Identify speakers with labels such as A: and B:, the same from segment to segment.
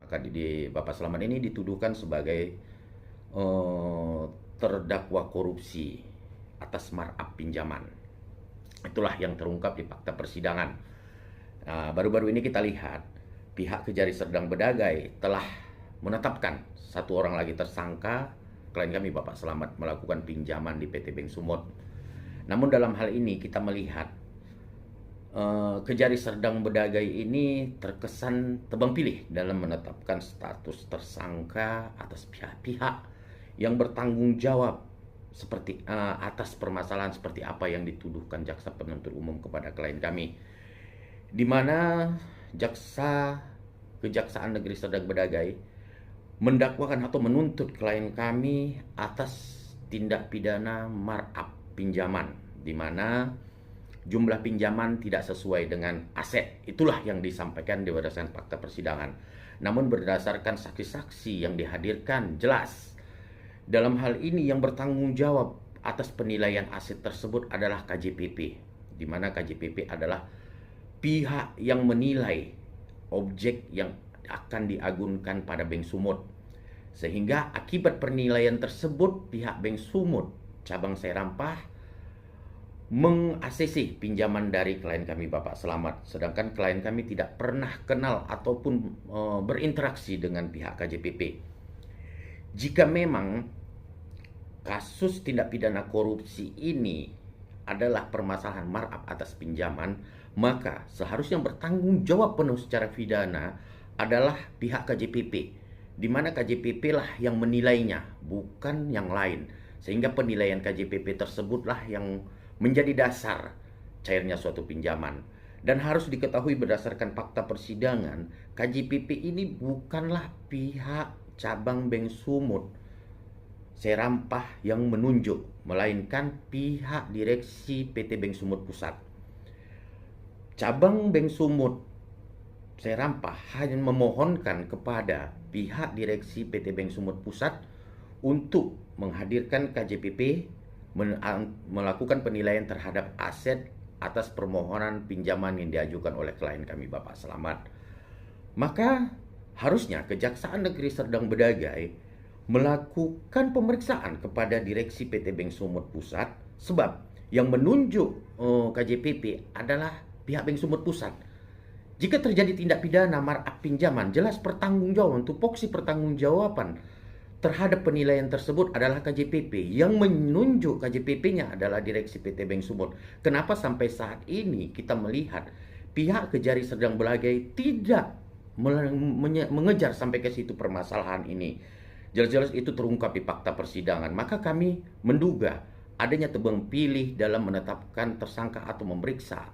A: Bapak Selamat ini dituduhkan sebagai terdakwa korupsi atas markup pinjaman. Itulah yang terungkap di fakta persidangan. Nah, baru-baru ini kita lihat pihak Kejari Serdang Bedagai telah menetapkan satu orang lagi tersangka, klien kami Bapak Selamat, melakukan pinjaman di PT Bank Sumut. Namun dalam hal ini kita melihat Kejari Serdang Bedagai ini terkesan tebang pilih dalam menetapkan status tersangka atas pihak-pihak yang bertanggung jawab seperti atas permasalahan seperti apa yang dituduhkan jaksa penuntut umum kepada klien kami, di mana Kejaksaan Negeri Serdang Bedagai mendakwakan atau menuntut klien kami atas tindak pidana markup pinjaman, di mana jumlah pinjaman tidak sesuai dengan aset. Itulah yang disampaikan berdasarkan fakta persidangan. Namun berdasarkan saksi-saksi yang dihadirkan, jelas dalam hal ini yang bertanggung jawab atas penilaian aset tersebut adalah KJPP, di mana KJPP adalah pihak yang menilai objek yang akan diagunkan pada Bank Sumut. Sehingga akibat penilaian tersebut, pihak Bank Sumut cabang Sairampah meng-ACC pinjaman dari klien kami Bapak Selamat, sedangkan klien kami tidak pernah kenal ataupun berinteraksi dengan pihak KJPP. Jika memang kasus tindak pidana korupsi ini adalah permasalahan markup atas pinjaman, maka seharusnya bertanggung jawab penuh secara pidana adalah pihak KJPP, di mana KJPP lah yang menilainya, bukan yang lain. Sehingga penilaian KJPP tersebutlah yang menjadi dasar cairnya suatu pinjaman. Dan harus diketahui berdasarkan fakta persidangan, KJPP ini bukanlah pihak cabang Bank Sumut Sairampah yang menunjuk, melainkan pihak direksi PT Bank Sumut Pusat. Cabang Bank Sumut Sairampah hanya memohonkan kepada pihak direksi PT Bank Sumut Pusat untuk menghadirkan KJPP melakukan penilaian terhadap aset atas permohonan pinjaman yang diajukan oleh klien kami Bapak Selamat. Maka harusnya Kejaksaan Negeri Serdang Bedagai melakukan pemeriksaan kepada direksi PT Bank Sumut Pusat, sebab yang menunjuk KJPP adalah pihak Bank Sumut Pusat. Jika terjadi tindak pidana markup pinjaman, jelas pertanggungjawaban, tupoksi pertanggungjawaban terhadap penilaian tersebut adalah KJPP. Yang menunjuk KJPP-nya adalah direksi PT Bank Sumut. Kenapa sampai saat ini kita melihat pihak Kejari Serdang Bedagai tidak mengejar sampai ke situ permasalahan ini? Jelas-jelas itu terungkap di fakta persidangan. Maka kami menduga adanya tebang pilih dalam menetapkan tersangka atau memeriksa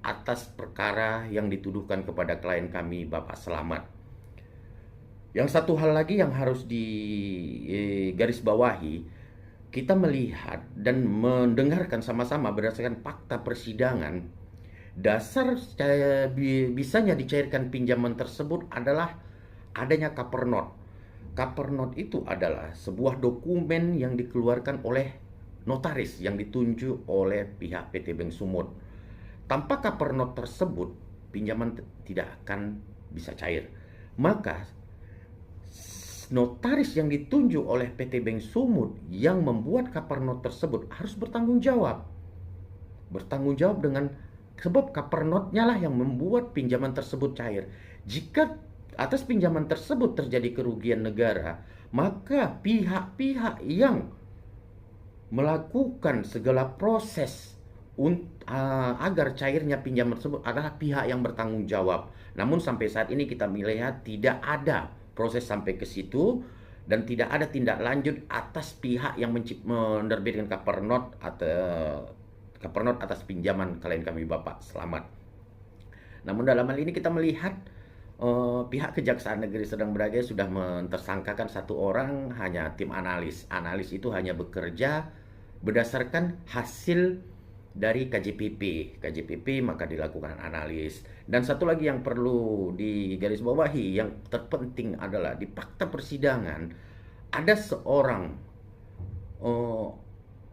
A: atas perkara yang dituduhkan kepada klien kami Bapak Selamat. Yang satu hal lagi yang harus digarisbawahi, kita melihat dan mendengarkan sama-sama berdasarkan fakta persidangan, dasar bisanya dicairkan pinjaman tersebut adalah adanya cover note. Cover note itu adalah sebuah dokumen yang dikeluarkan oleh notaris yang ditunjuk oleh pihak PT Bank Sumut. Tanpa cover note tersebut, pinjaman tidak akan bisa cair. Maka notaris yang ditunjuk oleh PT Bank Sumut yang membuat cover note tersebut harus bertanggung jawab. Bertanggung jawab dengan sebab cover note-nya lah yang membuat pinjaman tersebut cair. Jika atas pinjaman tersebut terjadi kerugian negara, maka pihak-pihak yang melakukan segala proses agar cairnya pinjaman tersebut adalah pihak yang bertanggung jawab. Namun sampai saat ini kita melihat tidak ada proses sampai ke situ dan tidak ada tindak lanjut atas pihak yang menerbitkan cover note atas pinjaman klien kami Bapak Selamat. Namun dalam hal ini kita melihat pihak Kejaksaan Negeri Serdang Bedagai sudah mentersangkakan satu orang, hanya tim analis. Analis itu hanya bekerja berdasarkan hasil dari KJPP maka dilakukan analis. Dan satu lagi yang perlu digarisbawahi, yang terpenting adalah di fakta persidangan ada seorang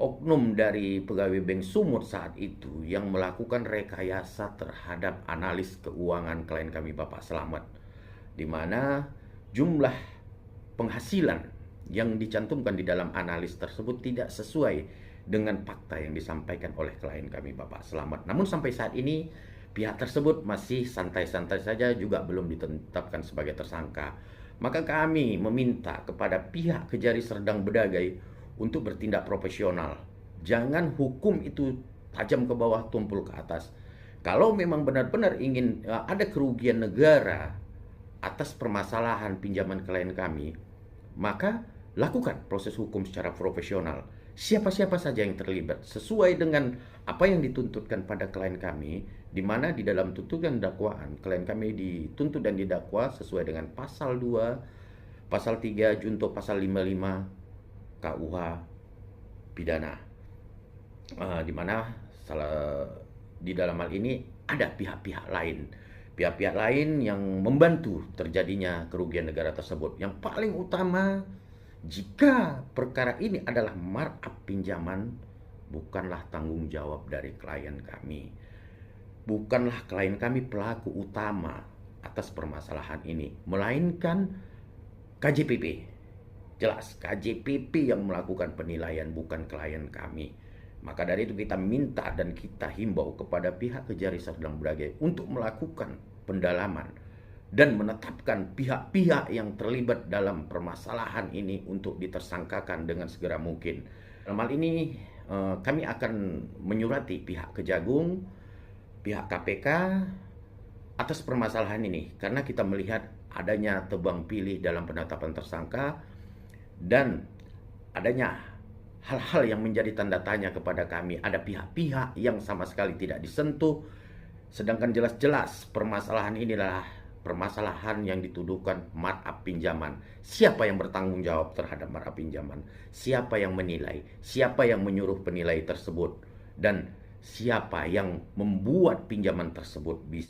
A: oknum dari pegawai Bank Sumut saat itu yang melakukan rekayasa terhadap analis keuangan klien kami Bapak Selamat, di mana jumlah penghasilan yang dicantumkan di dalam analis tersebut tidak sesuai dengan fakta yang disampaikan oleh klien kami, Bapak Selamat. Namun sampai saat ini pihak tersebut masih santai-santai saja, juga belum ditetapkan sebagai tersangka. Maka kami meminta kepada pihak Kejari Serdang Bedagai untuk bertindak profesional. Jangan hukum itu tajam ke bawah, tumpul ke atas. Kalau memang benar-benar ingin ada kerugian negara atas permasalahan pinjaman klien kami, maka lakukan proses hukum secara profesional. Siapa-siapa saja yang terlibat sesuai dengan apa yang dituntutkan pada klien kami, di mana di dalam tuntutan dakwaan klien kami dituntut dan didakwa sesuai dengan pasal 2, pasal 3 junto pasal 55 KUH pidana. Di mana di dalam hal ini ada pihak-pihak lain yang membantu terjadinya kerugian negara tersebut. Yang paling utama, jika perkara ini adalah markup pinjaman, bukanlah tanggung jawab dari klien kami. Bukanlah klien kami pelaku utama atas permasalahan ini, melainkan KJPP. Jelas, KJPP yang melakukan penilaian, bukan klien kami. Maka dari itu kita minta dan kita himbau kepada pihak Kejari Serdang Bedagai untuk melakukan pendalaman dan menetapkan pihak-pihak yang terlibat dalam permasalahan ini untuk ditersangkakan dengan segera mungkin. Dalam hal ini kami akan menyurati pihak Kejagung, pihak KPK atas permasalahan ini, karena kita melihat adanya tebang pilih dalam penetapan tersangka dan adanya hal-hal yang menjadi tanda tanya kepada kami. Ada pihak-pihak yang sama sekali tidak disentuh, sedangkan jelas-jelas permasalahan inilah permasalahan yang dituduhkan markup pinjaman. Siapa yang bertanggung jawab terhadap markup pinjaman? Siapa yang menilai? Siapa yang menyuruh penilai tersebut? Dan siapa yang membuat pinjaman tersebut bisa